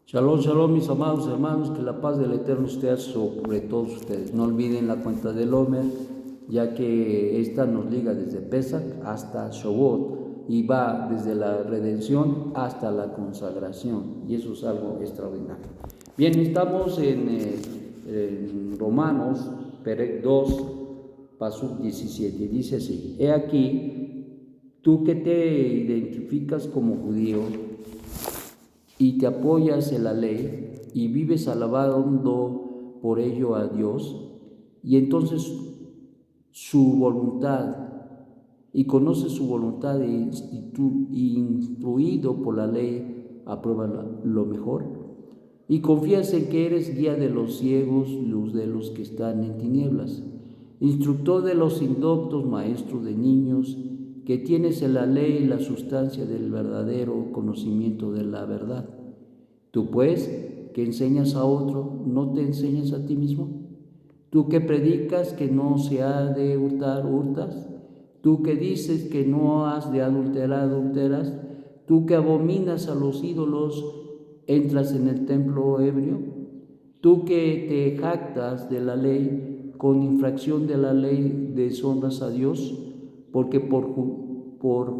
Shalom, shalom, mis amados hermanos, que la paz del Eterno esté sobre todos ustedes. No olviden la cuenta del Omer, ya que esta nos liga desde Pesach hasta Shavuot y va desde la redención hasta la consagración, y eso es algo extraordinario. Bien, estamos en Romanos, Perec 2, Pasuk 17, dice así: He aquí, tú que te identificas como judío y te apoyas en la ley y vives alabando por ello a Dios, y entonces su voluntad, y conoces su voluntad e instruido por la ley, aprueba lo mejor, y confías en que eres guía de los ciegos, luz de los que están en tinieblas, instructor de los indoctos, maestro de niños, que tienes en la ley la sustancia del verdadero conocimiento de la verdad. Tú pues, que enseñas a otro, ¿no te enseñas a ti mismo? Tú que predicas que no se ha de hurtar, hurtas. Tú que dices que no has de adulterar, adulteras. Tú que abominas a los ídolos, entras en el templo ebrio. Tú que te jactas de la ley, con infracción de la ley deshonras a Dios, porque por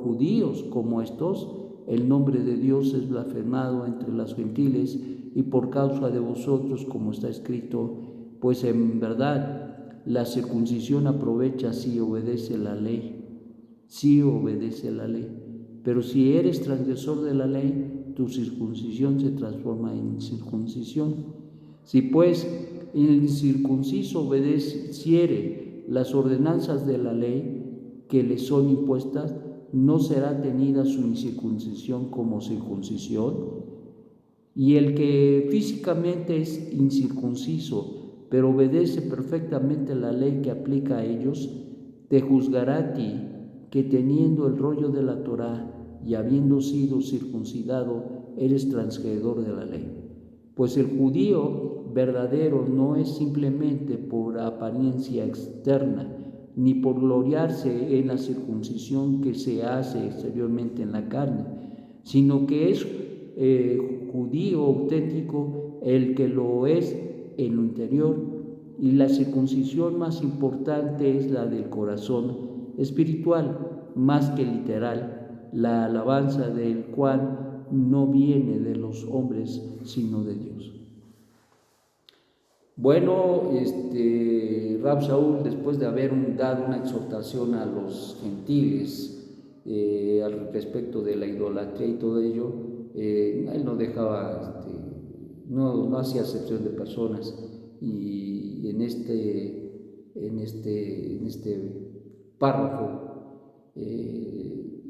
judíos como estos, el nombre de Dios es blasfemado entre las gentiles, y por causa de vosotros, como está escrito, pues en verdad la circuncisión aprovecha si obedece la ley, pero si eres transgresor de la ley, tu circuncisión se transforma en incircuncisión. Si pues el incircunciso obedeciere las ordenanzas de la ley que le son impuestas, ¿no será tenida su incircuncisión como circuncisión? Y el que físicamente es incircunciso, pero obedece perfectamente la ley que aplica a ellos, te juzgará a ti, que teniendo el rollo de la Torá y habiendo sido circuncidado, eres transgredor de la ley. Pues el judío verdadero no es simplemente por apariencia externa, ni por gloriarse en la circuncisión que se hace exteriormente en la carne, sino que es judío auténtico el que lo es en lo interior, y la circuncisión más importante es la del corazón, espiritual más que literal, la alabanza del cual no viene de los hombres sino de Dios. Bueno, Rab Shaul, después de haber dado una exhortación a los gentiles al respecto de la idolatría y todo ello, él no dejaba, no hacía acepción de personas, y en este párrafo,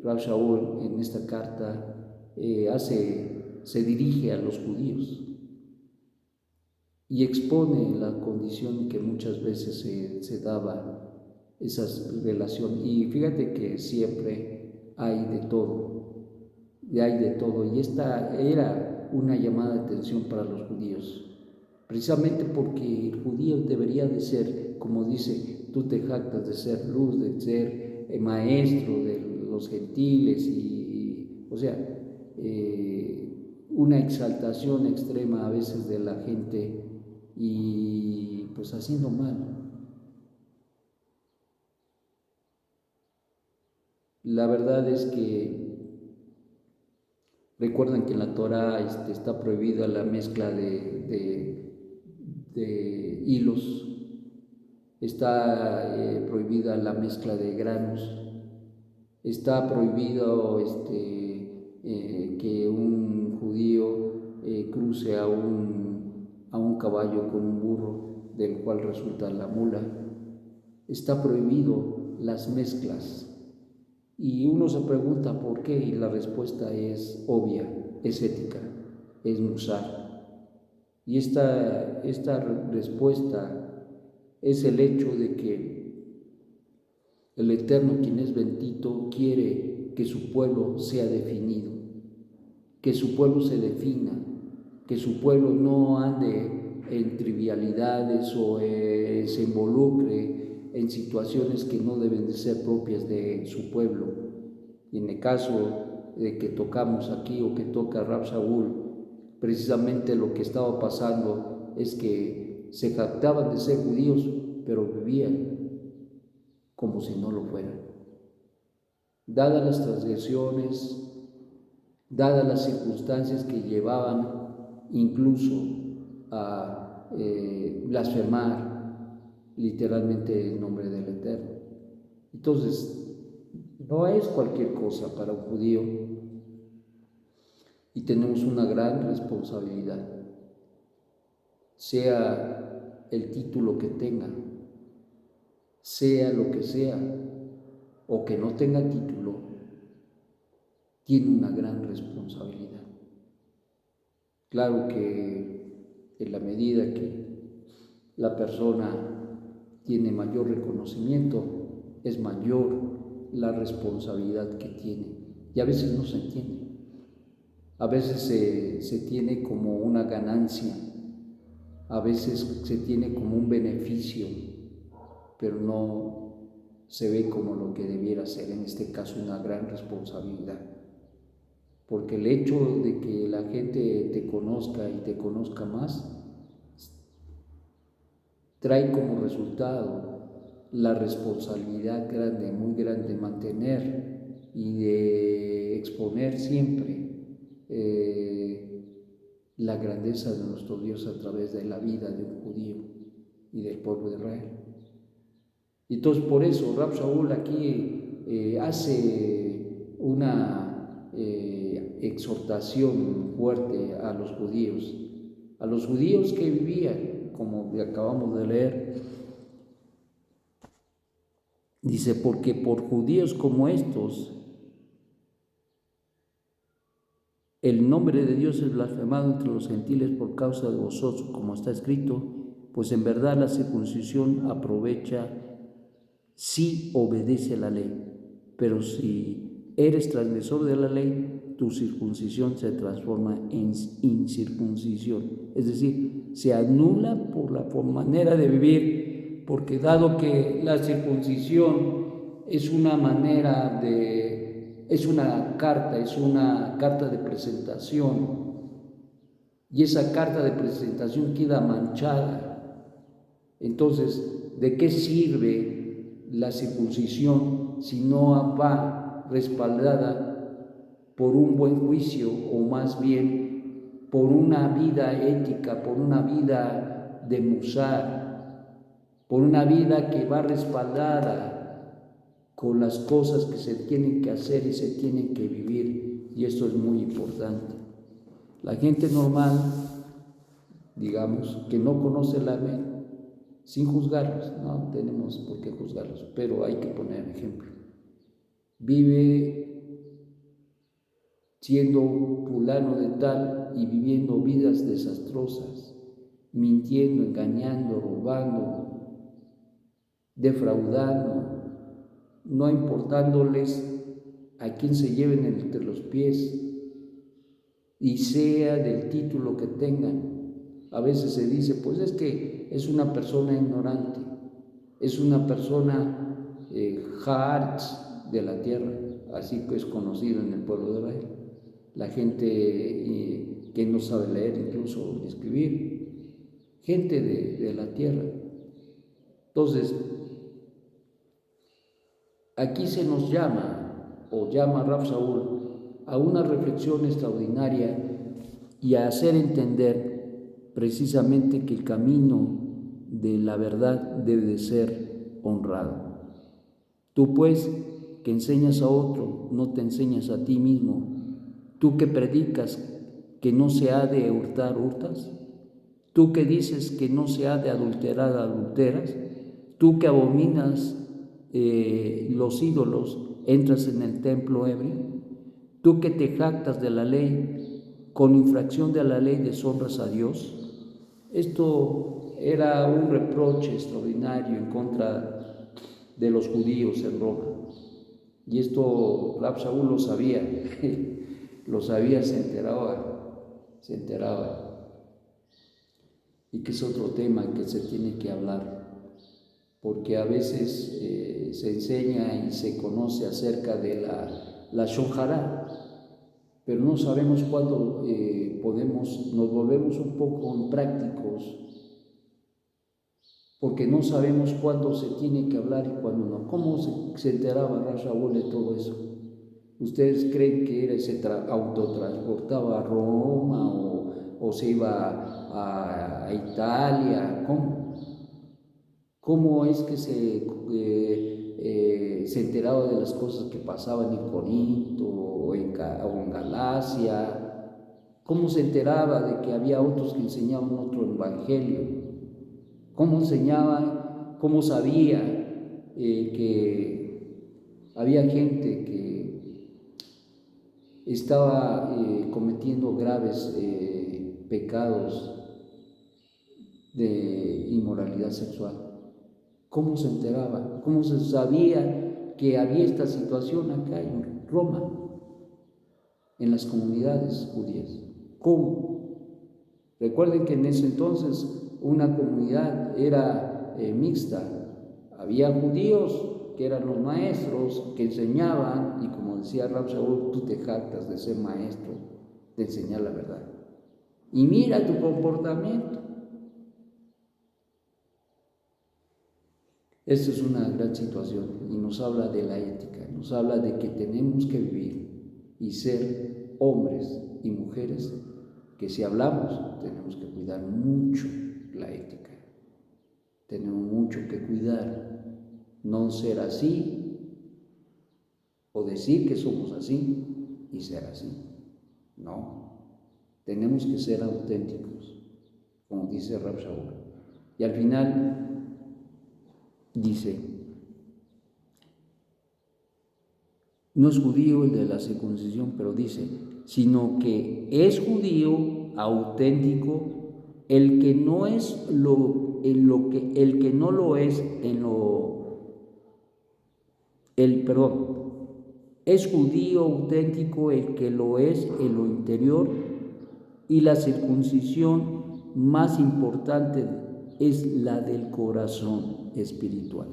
Rab Shaul en esta carta se dirige a los judíos y expone la condición que muchas veces se daba esa relación. Y fíjate que siempre hay de todo, y esta era una llamada de atención para los judíos, precisamente porque el judío debería de ser, como dice, tú te jactas de ser luz, de ser maestro de los gentiles, o sea, una exaltación extrema a veces de la gente, y pues haciendo mal. La verdad es que recuerdan que en la Torah está prohibida la mezcla de hilos, está prohibida la mezcla de granos, está prohibido que un judío cruce a un caballo con un burro, del cual resulta la mula. Está prohibido las mezclas. Y uno se pregunta por qué, y la respuesta es obvia, es ética, es musar. Y esta respuesta es el hecho de que el Eterno, quien es bendito, quiere que su pueblo sea definido, que su pueblo se defina, que su pueblo no ande en trivialidades o se involucre en situaciones que no deben de ser propias de su pueblo. Y en el caso de que tocamos aquí, o que toca Rab Shaul, precisamente lo que estaba pasando es que se jactaban de ser judíos, pero vivían como si no lo fueran. Dadas las transgresiones, dadas las circunstancias que llevaban incluso a blasfemar literalmente el nombre del Eterno. Entonces, no es cualquier cosa para un judío y tenemos una gran responsabilidad, sea el título que tenga, sea lo que sea, o que no tenga título, tiene una gran responsabilidad. Claro que en la medida que la persona tiene mayor reconocimiento, es mayor la responsabilidad que tiene. Y a veces no se entiende. A veces se tiene como una ganancia, a veces se tiene como un beneficio, pero no se ve como lo que debiera ser, en este caso una gran responsabilidad. Porque el hecho de que la gente te conozca y te conozca más, trae como resultado la responsabilidad grande, muy grande, de mantener y de exponer siempre la grandeza de nuestro Dios a través de la vida de un judío y del pueblo de Israel. Y entonces por eso Rab Shaul aquí hace una exhortación fuerte a los judíos que vivían, como acabamos de leer. Dice, porque por judíos como estos, el nombre de Dios es blasfemado entre los gentiles por causa de vosotros, como está escrito, pues en verdad la circuncisión aprovecha si obedece la ley, pero si eres transgresor de la ley, tu circuncisión se transforma en incircuncisión, es decir, se anula por la manera de vivir, porque dado que la circuncisión es una manera es una carta de presentación, y esa carta de presentación queda manchada. Entonces, ¿de qué sirve la circuncisión si no va respaldada por un buen juicio, o más bien por una vida ética, por una vida de musar, por una vida que va respaldada con las cosas que se tienen que hacer y se tienen que vivir? Y esto es muy importante. La gente normal, digamos, que no conoce la ley, sin juzgarlos, no tenemos por qué juzgarlos, pero hay que poner ejemplo. Vive siendo fulano de tal y viviendo vidas desastrosas, mintiendo, engañando, robando, defraudando, no importándoles a quién se lleven entre los pies, y sea del título que tengan. A veces se dice, pues es que es una persona ignorante, es una persona haaretz de la tierra, así que es conocido en el pueblo de Israel. La gente que no sabe leer, incluso escribir, gente de la tierra. Entonces, aquí se nos llama, o llama Rab Shaul, a una reflexión extraordinaria y a hacer entender precisamente que el camino de la verdad debe de ser honrado. Tú pues, que enseñas a otro, no te enseñas a ti mismo. Tú que predicas que no se ha de hurtar, hurtas. Tú que dices que no se ha de adulterar, adulteras. Tú que abominas los ídolos, entras en el templo ebrio. Tú que te jactas de la ley, con infracción de la ley deshonras a Dios. Esto era un reproche extraordinario en contra de los judíos en Roma. Y esto Rab Shaul lo sabía, lo sabía, se enteraba. Y que es otro tema que se tiene que hablar, porque a veces se enseña y se conoce acerca de la Shon Hará, pero no sabemos cuándo nos volvemos un poco imprácticos, porque no sabemos cuándo se tiene que hablar y cuándo no. ¿Cómo se enteraba Rab Shaul de todo eso? ¿Ustedes creen que se autotransportaba a Roma o se iba a Italia? ¿Cómo? ¿Cómo es que se enteraba de las cosas que pasaban en Corinto o en Galacia? ¿Cómo se enteraba de que había otros que enseñaban otro evangelio? ¿Cómo enseñaba, cómo sabía que había gente que estaba cometiendo graves pecados de inmoralidad sexual? ¿Cómo se enteraba? ¿Cómo se sabía que había esta situación acá en Roma, en las comunidades judías? ¿Cómo? Recuerden que en ese entonces una comunidad era mixta. Había judíos que eran los maestros, que enseñaban, y como decía Rab Shaul, tú te jactas de ser maestro, de enseñar la verdad. Y mira tu comportamiento. Esta es una gran situación y nos habla de la ética, nos habla de que tenemos que vivir y ser hombres y mujeres que si hablamos tenemos que cuidar mucho la ética, tenemos mucho que cuidar, no ser así o decir que somos así y ser así, no, tenemos que ser auténticos, como dice Rab Shaul. Y al final dice, no es judío el de la circuncisión, pero dice, sino que es judío auténtico el que no es el que no lo es es judío auténtico el que lo es en lo interior, y la circuncisión más importante es la del corazón espiritual.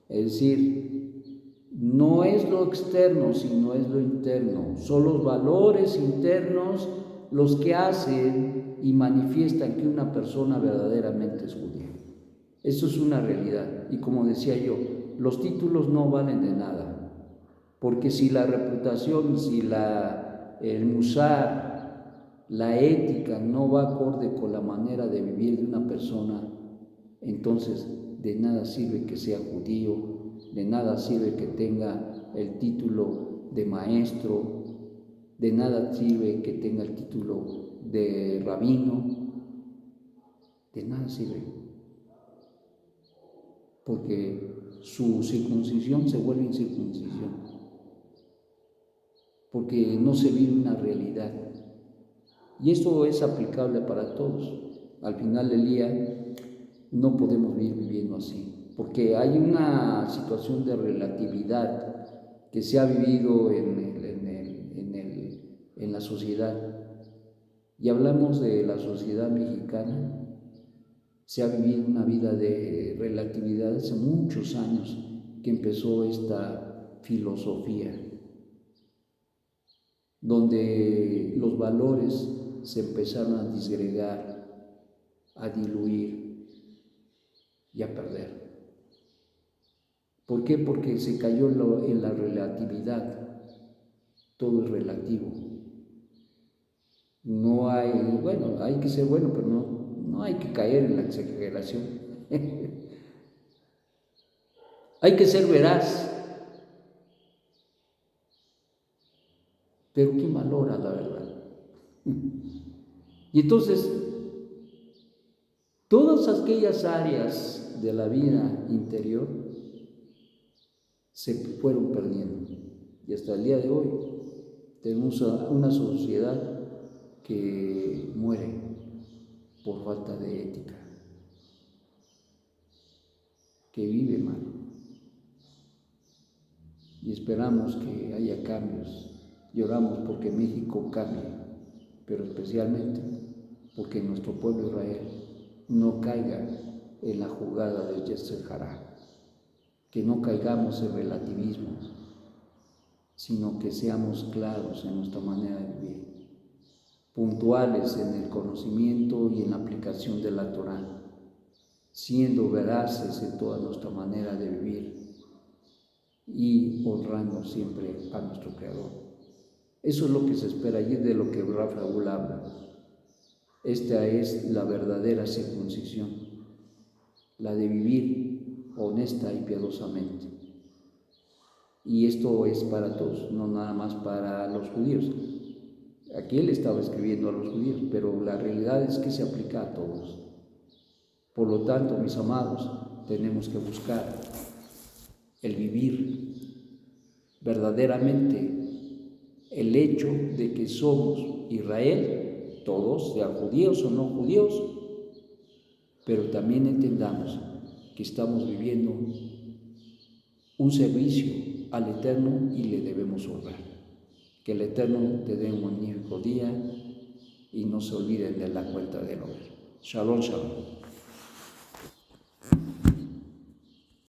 Es decir, no es lo externo, sino es lo interno. Son los valores internos los que hacen y manifiestan que una persona verdaderamente es judía. Eso es una realidad. Y como decía yo, los títulos no valen de nada. Porque si la reputación, si el musar, la ética no va acorde con la manera de vivir de una persona, entonces de nada sirve que sea judío, de nada sirve que tenga el título de maestro, de nada sirve que tenga el título de rabino, de nada sirve, porque su circuncisión se vuelve incircuncisión, porque no se vive una realidad. Y esto es aplicable para todos. Al final del día no podemos vivir viviendo así, porque hay una situación de relatividad que se ha vivido en la sociedad. Y hablamos de la sociedad mexicana, se ha vivido una vida de relatividad hace muchos años que empezó esta filosofía, donde los valores se empezaron a disgregar, a diluir y a perder. ¿Por qué? Porque se cayó en la relatividad. Todo es relativo. No hay, bueno, hay que ser bueno, pero no hay que caer en la exageración. Hay que ser veraz. Pero ¿quién valora la verdad? Y entonces, todas aquellas áreas de la vida interior se fueron perdiendo. Y hasta el día de hoy tenemos una sociedad que muere por falta de ética, que vive mal. Y esperamos que haya cambios. Y oramos porque México cambie, pero especialmente porque nuestro pueblo Israel no caiga en la jugada de Yetzer Hará, que no caigamos en relativismo, sino que seamos claros en nuestra manera de vivir, puntuales en el conocimiento y en la aplicación de la Torá, siendo veraces en toda nuestra manera de vivir y honrando siempre a nuestro Creador. Eso es lo que se espera y es de lo que Rav Raúl habla. Esta es la verdadera circuncisión, la de vivir honesta y piadosamente. Y esto es para todos, no nada más para los judíos. Aquí él estaba escribiendo a los judíos, pero la realidad es que se aplica a todos. Por lo tanto, mis amados, tenemos que buscar el vivir verdaderamente el hecho de que somos Israel, todos, sean judíos o no judíos, pero también entendamos que estamos viviendo un servicio al Eterno y le debemos honrar. Que el Eterno te dé un magnífico día y no se olviden de la cuenta del hogar. Shalom, shalom.